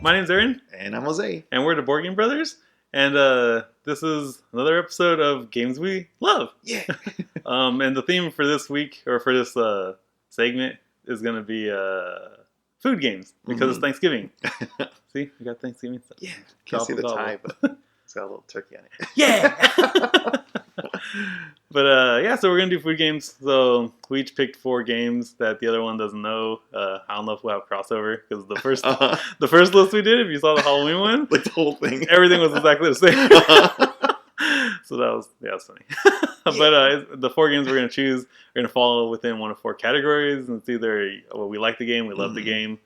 My name's Aaron. And I'm Jose. And we're the Board Game Brothers. And this is another episode of Games We Love. Yeah. And the theme for this week, or for this segment, is going to be food games, because it's Thanksgiving. See, we got Thanksgiving stuff. Yeah. Can't see the tie, but it's got a little turkey on it. Yeah! But yeah, so we're going to do food games. So we each picked 4 games that the other one doesn't know. I don't know if we'll have crossover, because the first list we did, if you saw the Halloween one, like the whole thing, everything was exactly the same. So that was funny. But the 4 games we're going to choose are going to fall within one of 4 categories. And it's either we like the game, we love the game,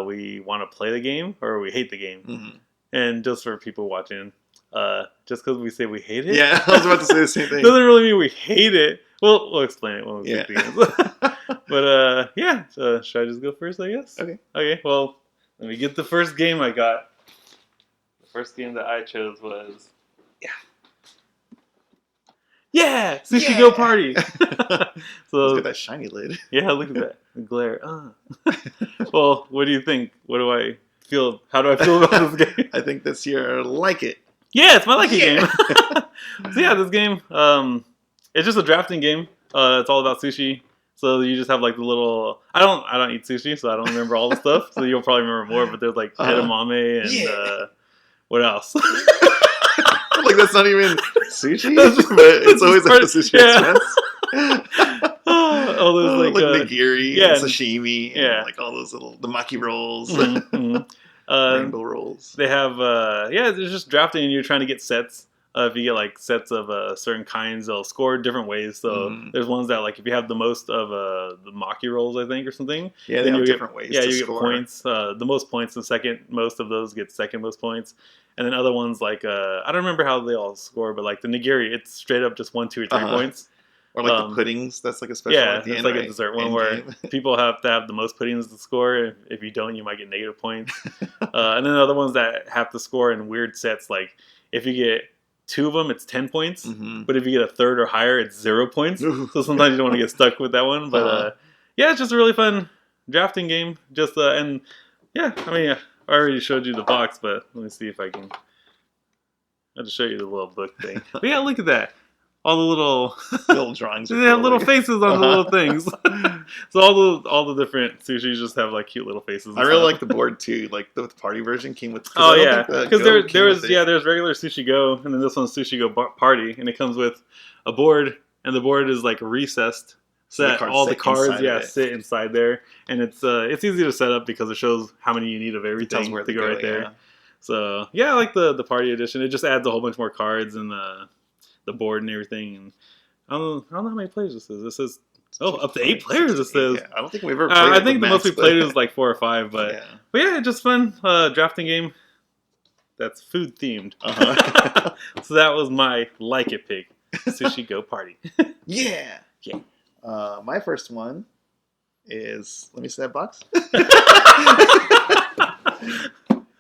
we want to play the game, or we hate the game. And just for people watching, just because we say we hate it, yeah, I was about to say the same thing, doesn't really mean we hate it. We'll explain it when we pick the games. But yeah, should I just go first, I guess? Okay, well, let me get the first game I got. The first game that I chose was Sushi Go Party. So look at that shiny lid. Yeah, look at that glare. Well, what do you think? What do I feel? How do I feel about this game? I think this year like it. Yeah, it's my liking game. So yeah, this game, it's just a drafting game. It's all about sushi. So you just have like the little. I don't eat sushi, so I don't remember all the stuff. So you'll probably remember more. But there's like edamame and what else? Like that's not even sushi, but it's always like the sushi expense. Oh, there's like nigiri, and sashimi, and like all those little the maki rolls, rainbow rolls. They have there's just drafting, and you're trying to get sets. If you get like sets of certain kinds, they'll score different ways. So there's ones that like if you have the most of the maki rolls, I think, or something. Yeah, then you different ways. Yeah, to you score. Get points. The most points, the second most of those get second most points. And then other ones like I don't remember how they all score, but like the nigiri, it's straight up just 1, 2, or 3 points. Or like the puddings, that's like a special. Yeah, at the it's end, like right? a dessert one where people have to have the most puddings to score. If you don't, you might get negative points. And then other ones that have to score in weird sets, like if you get 2 of them, it's 10 points. But if you get a third or higher, it's 0 points. So sometimes you don't want to get stuck with that one. But yeah, it's just a really fun drafting game. Just and yeah, I mean, I already showed you the box, but let me see if I can. I'll just show you the little book thing. But yeah, look at that. All the little drawings. They have little faces on the little things. So all the different sushis just have like cute little faces. I really like the board too. Like the party version came with. Oh yeah, because there's regular Sushi Go, and then this one's Sushi Go Party, and it comes with a board, and the board is like recessed. Set all the cards, sit inside there, and it's easy to set up because it shows how many you need of everything to go right there. So yeah, I like the party edition. It just adds a whole bunch more cards and the board and everything. And I don't know how many players this is. This is up to 8 players. It says. Yeah, I don't think we've ever played. I think the most we played is like 4 or 5. But yeah, just fun drafting game. That's food themed. So that was my like it pick. Sushi Go Party. Yeah. My first one is. Let me see that box.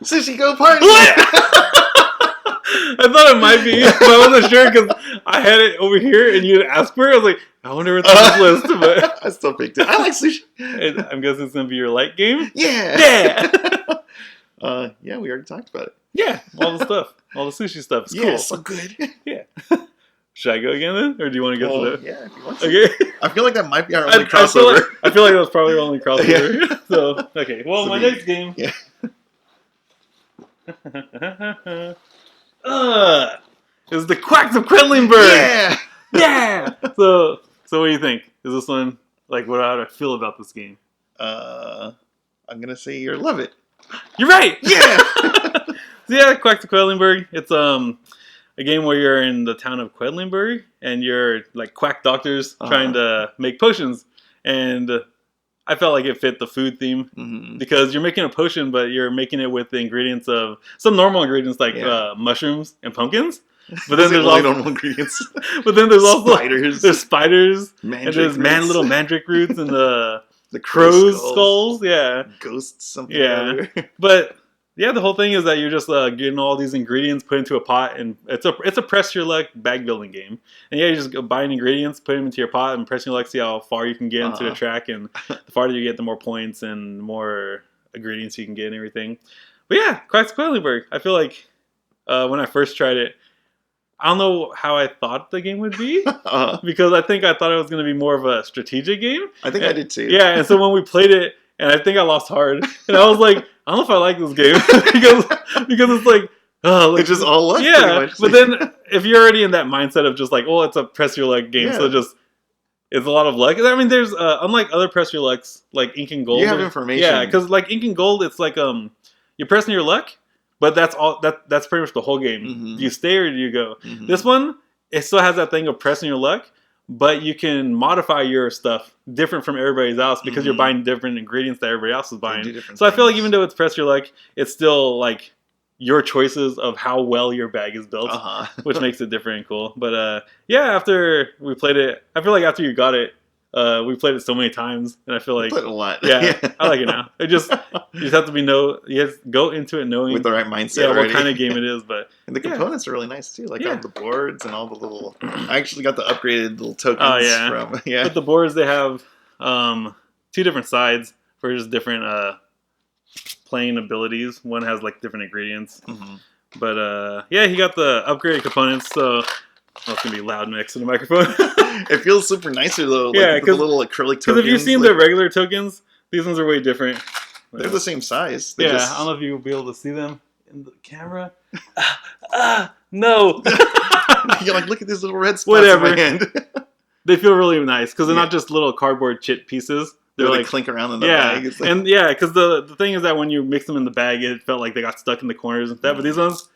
Sushi Go Party! I thought it might be, but I wasn't sure because I had it over here and you had asked for it. I was like, I wonder what's on this list. But I still picked it. I like sushi. And I'm guessing it's going to be your light game? Yeah! Yeah, we already talked about it. Yeah, all the stuff. All the sushi stuff. It's cool. Yeah, so good. Yeah. Should I go again then? Or do you want to go to the... Yeah, if you want to. Okay. I feel like that might be our only crossover. I feel like that was probably our only crossover. So, okay. Well, my next game... Yeah. Is the Quacks of Crackling Bird. Yeah. So what do you think? Is this one like what how do I feel about this game? I'm gonna say you love it. You're right. Yeah. So yeah, Quacks of Crackling Bird. It's a game where you're in the town of Quedlinburg and you're like quack doctors trying to make potions, and I felt like it fit the food theme because you're making a potion, but you're making it with the ingredients of some normal ingredients like mushrooms and pumpkins. But then there's all normal ingredients. But then there's also spiders. There's spiders and there's little mandrake roots and the crow's skulls. Yeah, ghosts. Something. Yeah, but yeah, the whole thing is that you're just getting all these ingredients put into a pot, and it's a press your luck bag building game. And yeah, you just go buying ingredients, put them into your pot, and press your luck, see how far you can get into the track. And the farther you get, the more points and more ingredients you can get and everything. But yeah, Crackling Bird. I feel like when I first tried it, I don't know how I thought the game would be because I thought it was going to be more of a strategic game. I think I did too. Yeah, and so when we played it, and I think I lost hard, and I was like, I don't know if I like this game because it's like, oh, it's just all luck. Yeah, but then if you're already in that mindset of just like, oh, it's a press your luck game, so just it's a lot of luck. I mean, there's unlike other press your lucks like Ink and Gold. You have information. Yeah, because like Ink and Gold, it's like you're pressing your luck. But that's all. That's pretty much the whole game. Mm-hmm. Do you stay or do you go? Mm-hmm. This one, it still has that thing of pressing your luck, but you can modify your stuff different from everybody else because you're buying different ingredients that everybody else is buying. So I feel like even though it's press your luck, it's still like your choices of how well your bag is built, which makes it different and cool. But yeah, after we played it, I feel like after you got it, we played it so many times, and I feel like played it a lot. Yeah, I like it now. You just have to go into it knowing with the right mindset. What kind of game it is. But and the components are really nice too. Like all the boards and all the little. I actually got the upgraded little tokens. Oh yeah, from With the boards, they have 2 different sides for just different playing abilities. One has like different ingredients. Mm-hmm. But yeah, he got the upgraded components, so. Oh, it's gonna be loud next to the microphone. It feels super nicer though. Like, yeah, because the little acrylic tokens. Because if you've seen the regular tokens, these ones are way different. They're the same size. I don't know if you'll be able to see them in the camera. No. You're like, look at these little red spots in my hand. They feel really nice because they're not just little cardboard chip pieces. They're like clink around in the bag. It's like... And because the thing is that when you mix them in the bag, it felt like they got stuck in the corners and that. But these ones.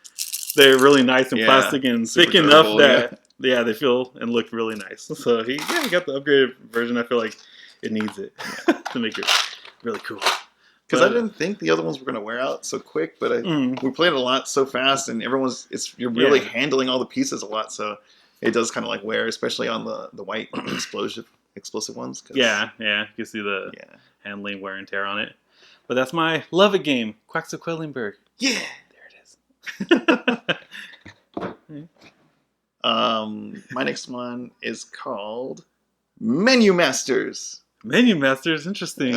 They're really nice and plastic and thick enough that they feel and look really nice. So he got the upgraded version. I feel like it needs it to make it really cool. Because I didn't think the other ones were going to wear out so quick, but we played it a lot so fast, and you're really handling all the pieces a lot, so it does kind of like wear, especially on the white explosive ones. Yeah, you can see the handling wear and tear on it. But that's my love it game, Crackling Bird. Yeah. My next one is called Menu Masters. Menu Masters, interesting.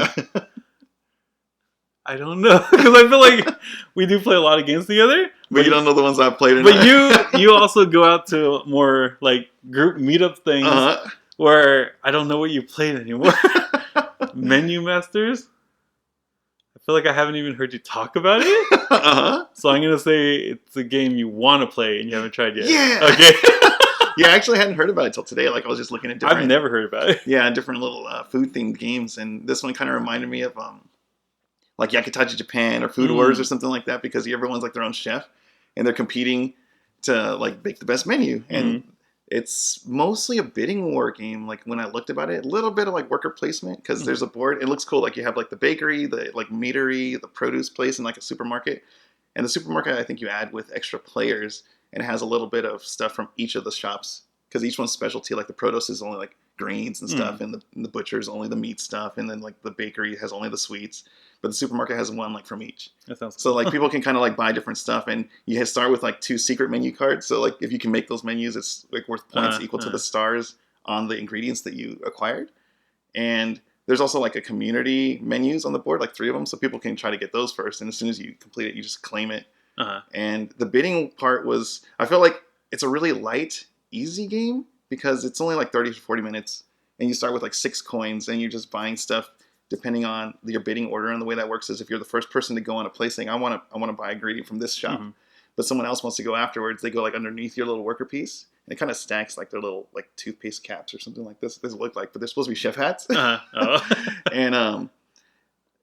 I don't know because I feel like we do play a lot of games together, but you don't know the ones I've played. But you also go out to more like group meetup things where I don't know what you played anymore. Menu Masters. I feel like I haven't even heard you talk about it. So I'm going to say it's a game you want to play and you haven't tried yet. Yeah. Okay. Yeah, I actually hadn't heard about it until today. Like, I was just looking at different... I've never heard about it. Yeah, different little food-themed games. And this one kind of reminded me of, like, Yakitachi Japan or Food Wars or something like that because everyone's, like, their own chef. And they're competing to, like, make the best menu. And it's mostly a bidding war game. Like, when I looked about it, a little bit of, like, worker placement because there's a board. It looks cool. Like, you have, like, the bakery, the, like, meadery, the produce place, and, like, a supermarket. And the supermarket, I think you add with extra players, and it has a little bit of stuff from each of the shops because each one's specialty. Like, the produce is only, like, greens and stuff, and the butcher is only the meat stuff, and then, like, the bakery has only the sweets. But the supermarket has one, like, from each. That sounds cool. So, like, people can kind of, like, buy different stuff, and you start with, like, 2 secret menu cards. So, like, if you can make those menus, it's, like, worth points equal to the stars on the ingredients that you acquired. And there's also, like, a community menus on the board, like 3 of them, so people can try to get those first. And as soon as you complete it, you just claim it. And the bidding part was, I feel like it's a really light, easy game because it's only, like, 30 to 40 minutes. And you start with, like, 6 coins, and you're just buying stuff depending on your bidding order. And the way that works is if you're the first person to go on a place saying, I want to buy a ingredient from this shop, but someone else wants to go afterwards, they go like underneath your little worker piece, and it kind of stacks like their little like toothpaste caps or something like this. This look like, but they're supposed to be chef hats. And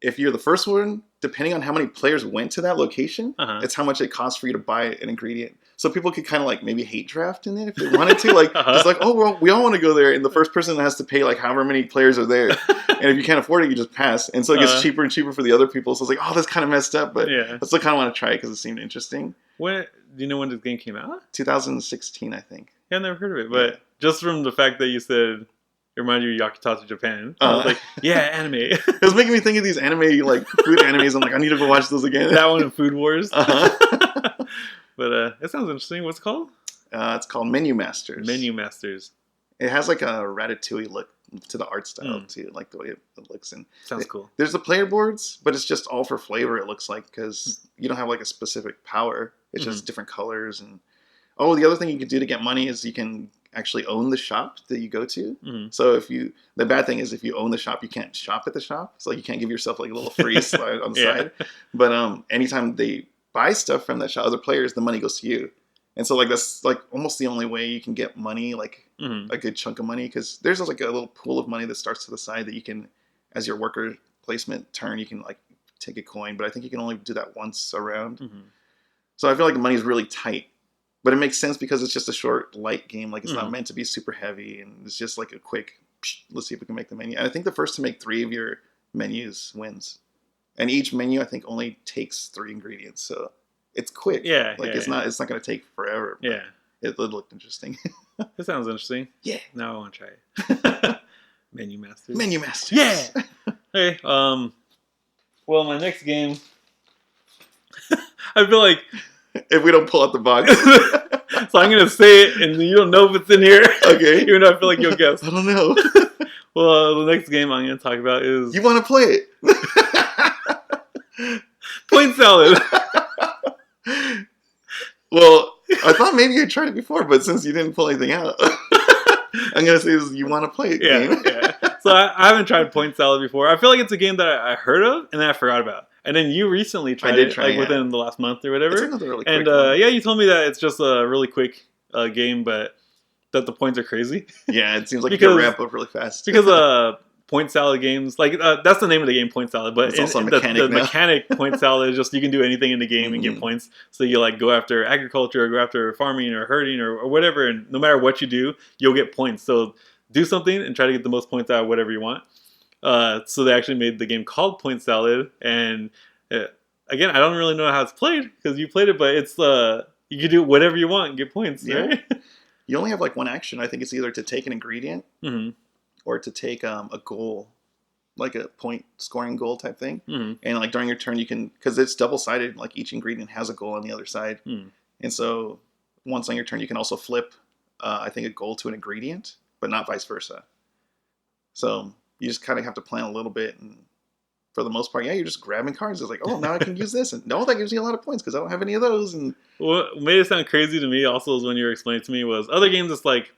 if you're the first one, depending on how many players went to that location, it's how much it costs for you to buy an ingredient. So people could kind of like maybe hate draft in it if they wanted to. Like, just like, oh, well, we all want to go there. And the first person has to pay like however many players are there. And if you can't afford it, you just pass. And so it gets cheaper and cheaper for the other people. So it's like, oh, that's kind of messed up. But I still kind of want to try it because it seemed interesting. Do you know when this game came out? 2016, I think. Yeah, I've never heard of it. But just from the fact that you said... It reminded you of Yakitachi Japan. I was like, yeah, anime. It was making me think of these anime, like, food animes. I'm like, I need to go watch those again. That one and Food Wars. But it sounds interesting. What's it called? It's called Menu Masters. Menu Masters. It has, like, a Ratatouille look to the art style too, like the way it looks. And sounds cool. There's the player boards, but it's just all for flavor. It looks like because you don't have like a specific power. It's just different colors. And the other thing you can do to get money is you can actually own the shop that you go to. So the bad thing is if you own the shop, you can't shop at the shop. So like you can't give yourself like a little free slide on the side. But anytime they buy stuff from that shop, other players, the money goes to you. And so like that's like almost the only way you can get money, like a good chunk of money, because there's like a little pool of money that starts to the side that you can, as your worker placement turn, you can like take a coin. But I think you can only do that once around. So I feel like the money is really tight. But it makes sense because it's just a short, light game. Like it's not meant to be super heavy, and it's just like a quick. Let's see if we can make the menu. And I think the first to make 3 of your menus wins, and each menu I think only takes 3 ingredients, so it's quick. It's not going to take forever. It looked interesting. It sounds interesting. Yeah. Now I want to try it. Menu Masters. Menu Masters. Yeah. Hey. Well, my next game. I feel like. If we don't pull out the box. So I'm going to say it, and you don't know if it's in here. Okay. Even though I feel like you'll guess. I don't know. Well, the next game I'm going to talk about is... You want to play it? Point salad. Well, I thought maybe you tried it before, but since you didn't pull anything out, I'm going to say you want to play it game. So I haven't tried point salad before. I feel like it's a game that I heard of, and then I forgot about. And then you recently tried it, within the last month or whatever. It's another really quick and one. you told me that it's just a really quick game, but that the points are crazy. Yeah, it seems like you can ramp up really fast. Because point salad games, like that's the name of the game, point salad. But it's also a mechanic the mechanic point salad is just you can do anything in the game and get points. So you like go after agriculture, or go after farming or herding or whatever, and no matter what you do, you'll get points. So do something and try to get the most points out of whatever you want. So they actually made the game called Point Salad, and again, I don't really know how it's played because you played it, but it's you can do whatever you want and get points. Right? You only have like one action. I think it's either to take an ingredient or to take a goal, like a point scoring goal type thing. And like during your turn, you can, because it's double sided. Like each ingredient has a goal on the other side, and so once on your turn, you can also flip, I think, a goal to an ingredient, but not vice versa. So you just kind of have to plan a little bit, and for the most part, you're just grabbing cards. It's like, oh, now I can use this, and no, that gives me a lot of points because I don't have any of those. And what made it sound crazy to me also is when you were explaining to me was other games. It's like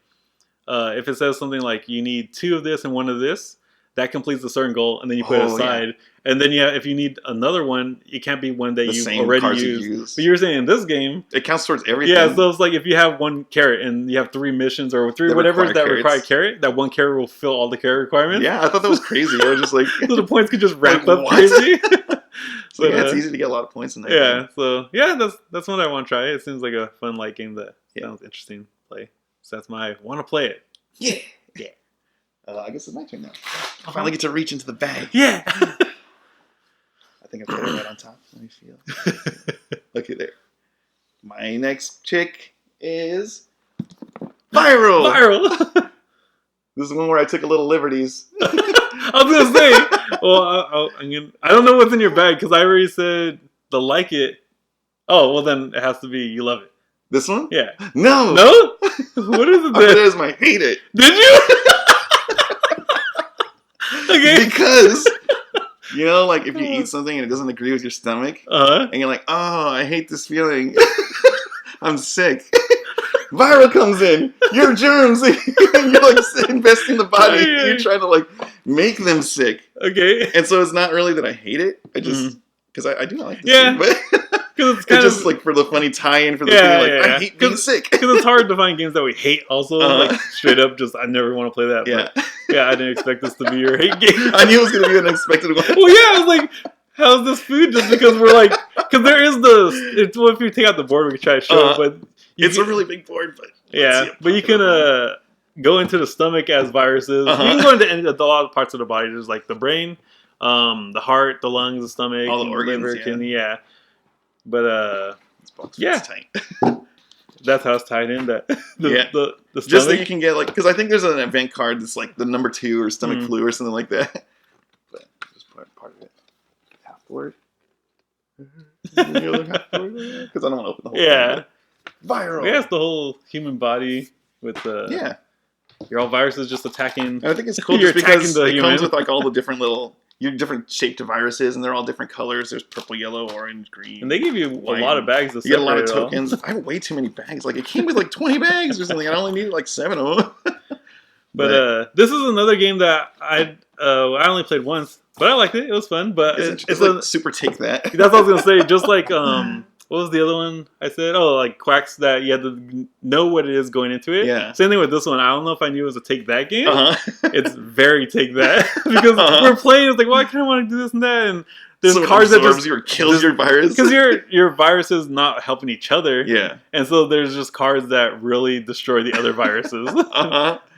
if it says something like you need 2 of this and 1 of this, that completes a certain goal, and then you put it aside. Yeah. And then if you need another one, it can't be one that you've already used. But you're saying in this game, it counts towards everything. Yeah, so it's like if you have 1 carrot and you have 3 missions or 3 whatever that require carrot, that 1 carrot will fill all the carrot requirements. Yeah, I thought that was crazy. I was just like, so the points could just ramp up crazy. So it's easy to get a lot of points in that. Yeah, so that's what I want to try. It seems like a fun light game that sounds interesting to play. So that's my want to play it. Yeah. I guess it's my turn now. I finally get to reach into the bag. Yeah. I think I put it right on top. Let me feel. Okay, there. My next chick is Viral. This is one where I took a little liberties. I was gonna say. Well, I don't know what's in your bag because I already said the like it. Oh, well then it has to be you love it. This one? Yeah. No. What is it? It is my hate it. Did you? Okay. Because, like if you eat something and it doesn't agree with your stomach, and you're like, oh, I hate this feeling. I'm sick. Viral comes in. You're germs. And you're like investing the body. You're trying to like make them sick. Okay. And so it's not really that I hate it. I just, because I do not like this game, but it's just like for the funny tie-in for the thing, like, I hate being sick. Because it's hard to find games that we hate also. Like straight up, just I never want to play that. Yeah. But, I didn't expect this to be your hate game. I knew it was going to be an unexpected one. Well, yeah, I was like, how's this food? Just because we're like, because there is if you take out the board, we can try to show it, but it's a really big board, but but you can go into the stomach as viruses. You can go into a lot of parts of the body. There's like the brain, the heart, the lungs, the stomach, all the organs, liver, kidney, But this box is tight. That's how it's tied in. The stomach. Just that you can get because I think there's an event card that's like the number 2 or stomach flu or something like that. But just part of it. Half the word. The other half the word. Because I don't want to open the whole thing. Yeah. Viral. Yeah, it's the whole human body with the you're all viruses just attacking. And I think it's cool You're just because attacking the it comes human. with like all the different little, different shaped viruses, and they're all different colors. There's purple, yellow, orange, green. And they give you white. a lot of bags to You get a lot separate of it all. tokens. I have way too many bags. Like it came with like 20 bags or something. I only needed like 7 of them. But this is another game that I only played once, but I liked it. It was fun. But it's like super take that. That's what I was gonna say. Just like what was the other one I said? Oh, like Quacks, that you had to know what it is going into it. Yeah. Same thing with this one. I don't know if I knew it was a take that game. It's very take that because we're playing. It's like, well, I kind of want to do this and that, and there's so cards that just you or kills your virus because your virus is not helping each other. Yeah. And so there's just cards that really destroy the other viruses.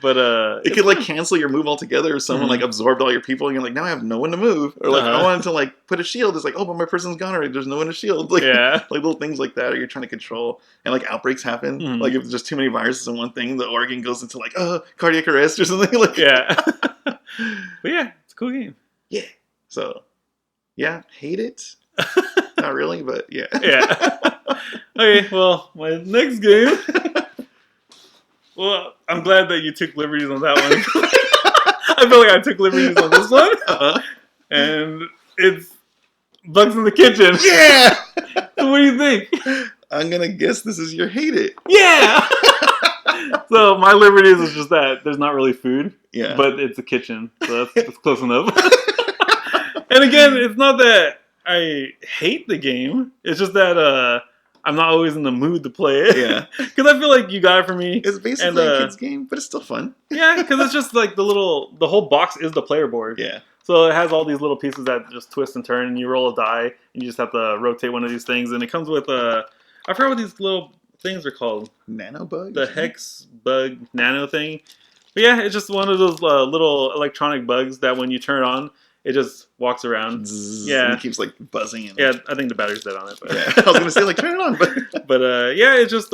But it could like cancel your move altogether if someone like absorbed all your people and you're like, now I have no one to move. Or like I wanted to like put a shield. It's like, oh, but my person's gone already. There's no one to shield. Like, like little things like that, or you're trying to control, and like outbreaks happen. Like if there's just too many viruses in one thing, the organ goes into like cardiac arrest or something. Like But yeah, it's a cool game. Yeah. So yeah, hate it. Not really, but yeah. Okay, well, my next game. Well, I'm glad that you took liberties on that one. I feel like I took liberties on this one. And it's Bugs in the Kitchen. Yeah! So what do you think? I'm going to guess this is your hate it. Yeah! So my liberties is just that there's not really food. Yeah. But it's a kitchen. So that's close enough. And again, it's not that I hate the game. It's just that I'm not always in the mood to play it. Yeah. Because I feel like you got it for me. It's basically a kid's game, but it's still fun. Yeah, because it's just like the whole box is the player board. Yeah. So it has all these little pieces that just twist and turn, and you roll a die, and you just have to rotate one of these things. And it comes with I forgot what these little things are called. Nanobug? The Hexbug nano thing. But yeah, it's just one of those little electronic bugs that when you turn it on, it just walks around. Zzz, yeah. And it keeps like buzzing. And, yeah, I think the battery's dead on it. But yeah. I was going to say like turn it on. But yeah, it's just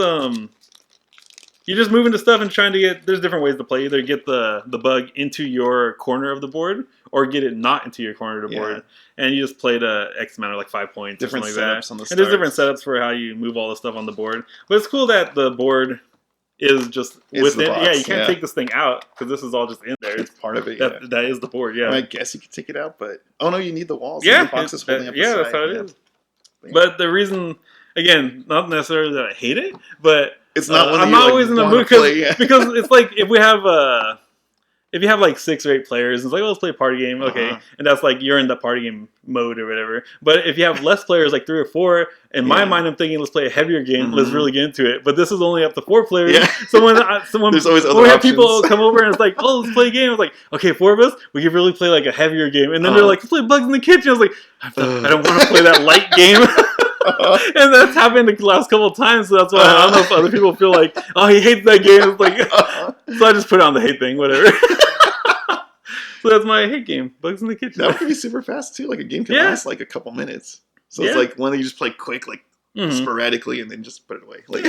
you're just moving to stuff and trying to get. There's different ways to play. Either get the bug into your corner of the board, or get it not into your corner of the board, and you just play the X amount of like 5 points. Different or setups like that. on the And there's different setups for how you move all the stuff on the board. But it's cool that the board is just within. Yeah, you can't take this thing out because this is all just in there. It's part of it. That is the board. Yeah. I guess you could take it out, but no, you need the walls. Yeah, the box is holding up. Yeah, that's how it is. But the reason, again, not necessarily that I hate it, but it's not. I'm not always in the mood because it's like if you have like 6 or 8 players, it's like, let's play a party game, okay, and that's like you're in the party game mode or whatever. But if you have less players, like 3 or 4, in my mind, I'm thinking let's play a heavier game, let's really get into it. But this is only up to 4 players. Yeah. So when there's always other we have options. people come over and it's like, oh, let's play a game. It's like, okay, 4 of us, we could really play like a heavier game. And then they're like, let's play Bugs in the Kitchen. I was like, I don't want to play that light game. And that's happened the last couple of times, so that's why I don't know if other people feel like, oh, he hates that game. It's like, so I just put on the hate thing, whatever. So that's my hate game, Bugs in the Kitchen. That would be super fast too. Like a game can last like a couple minutes. So it's like one that you just play quick, like sporadically, and then just put it away. Like,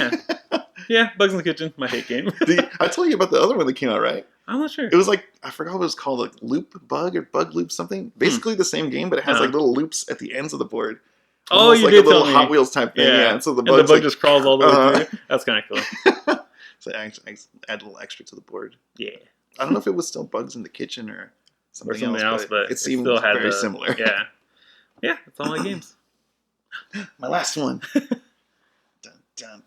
yeah, Bugs in the Kitchen, my hate game. I told you about the other one that came out, right? I'm not sure. It was like, I forgot what it was called, like Loop Bug or Bug Loop something. Basically the same game, but it has like little loops at the ends of the board. Oh, you like did a little tell me. Hot Wheels type thing. Yeah. And so the bug like, just crawls all the way through. That's kind of cool. So I add a little extra to the board. Yeah. I don't know if it was still Bugs in the Kitchen or something else, but it seemed still had very similar. Yeah. Yeah, that's all my games. My last one. Dun, dun. I'm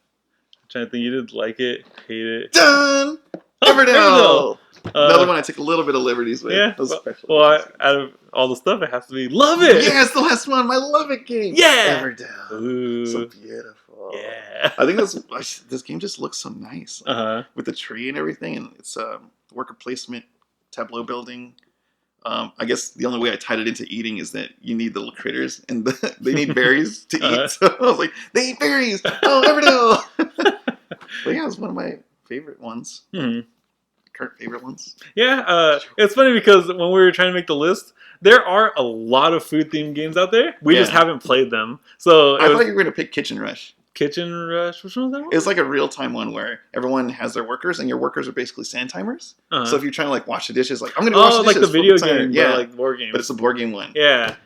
trying to think. You didn't like it, hate it. Done! Everdell! Another one I took a little bit of liberties with. Yeah. Well, out of all the stuff, it has to be Love It! Yeah, it's the last one. My Love It game. Yeah! Everdell. Ooh. So beautiful. Yeah. I think this game just looks so nice. With the tree and everything. And it's worker placement, tableau building. I guess the only way I tied it into eating is that you need the little critters and they need berries to eat. So I was like, they eat berries! Oh, Everdell! But yeah, it's one of my favorite ones. Current favorite ones. Yeah, it's funny because when we were trying to make the list, there are a lot of food themed games out there. We just haven't played them. So I thought you were going to pick Kitchen Rush. Kitchen Rush? Which one was that one? It's like a real time one where everyone has their workers, and your workers are basically sand timers. So if you're trying to like wash the dishes, like I'm going to wash the dishes. Oh, like the video game, yeah, like board game. But it's a board game one. Yeah.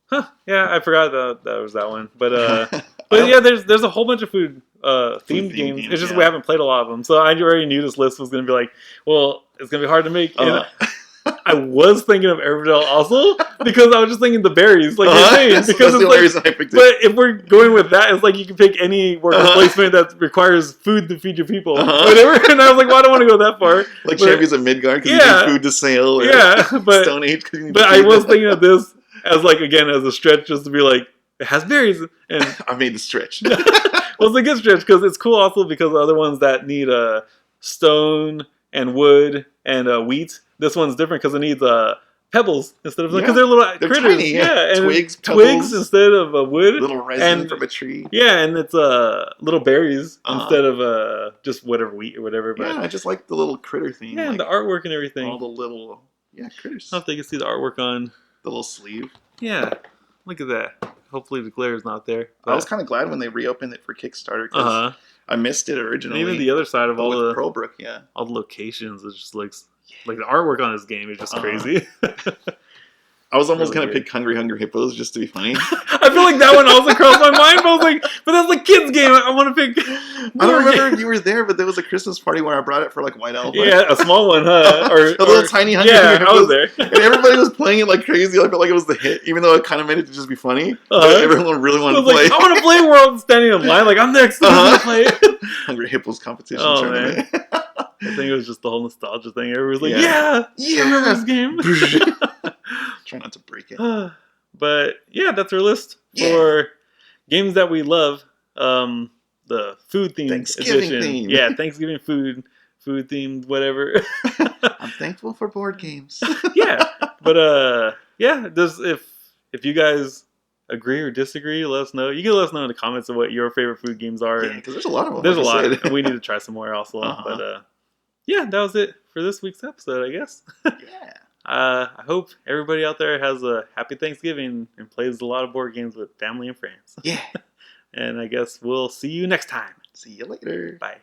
Huh. Yeah, I forgot that was that one. But but yeah, there's a whole bunch of food themed games. It's just yeah. we haven't played a lot of them. So I already knew this list was going to be like, well, it's going to be hard to make. And I was thinking of Everdell also because I was just thinking the berries, like you're saying. Because that's it's like, but if we're going with that, it's like you can pick any worker placement that requires food to feed your people, whatever. And I was like, well, I don't want to go that far. Like Champions of Midgard because you need food to sail. Or but Stone Age because you need but I was thinking of this as like again as a stretch, just to be like it has berries, and I made the stretch. Well, it's a good stretch because it's cool also because the other ones that need stone and wood and wheat. This one's different because it needs pebbles instead of because they're little critters. Tiny, and twigs instead of wood. Little resin from a tree. Yeah, and it's little berries instead of just whatever wheat or whatever. But I just like the little critter thing. Yeah, like and the artwork and everything. All the little critters. I don't know if they can see the artwork on the little sleeve. Yeah, look at that. Hopefully the glare is not there. I was kind of glad when they reopened it for Kickstarter because I missed it originally. And even the other side of all the Pearlbrook, all the locations, it just looks like the artwork on this game is just crazy. I was almost going to pick Hungry Hippos just to be funny. I feel like that one also crossed my mind, but I was like, but that's a kid's game. I want to pick. I don't remember if you were there, but there was a Christmas party where I brought it for like White Elephant. Yeah, a small one, huh? Or a little tiny Hungry Hippos. I was there. And everybody was playing it like crazy. I felt like it was the hit, even though it kind of made it to just be funny. Everyone really wanted to play. I want to play World standing in line. Like, I'm next. I'm going to play it. Hungry Hippos competition tournament. Man. I think it was just the whole nostalgia thing. Everyone was like, I remember this game. Try not to break it. But yeah, that's our list for games that we love. The food themed edition. Theme. Yeah, Thanksgiving food themed, whatever. I'm thankful for board games. But if you guys agree or disagree, let us know. You can let us know in the comments of what your favorite food games are. Yeah, because there's a lot of them. There's a lot. And we need to try some more also. But that was it for this week's episode, I guess. Yeah. I hope everybody out there has a happy Thanksgiving and plays a lot of board games with family and friends. Yeah. And I guess we'll see you next time. See you later. Bye.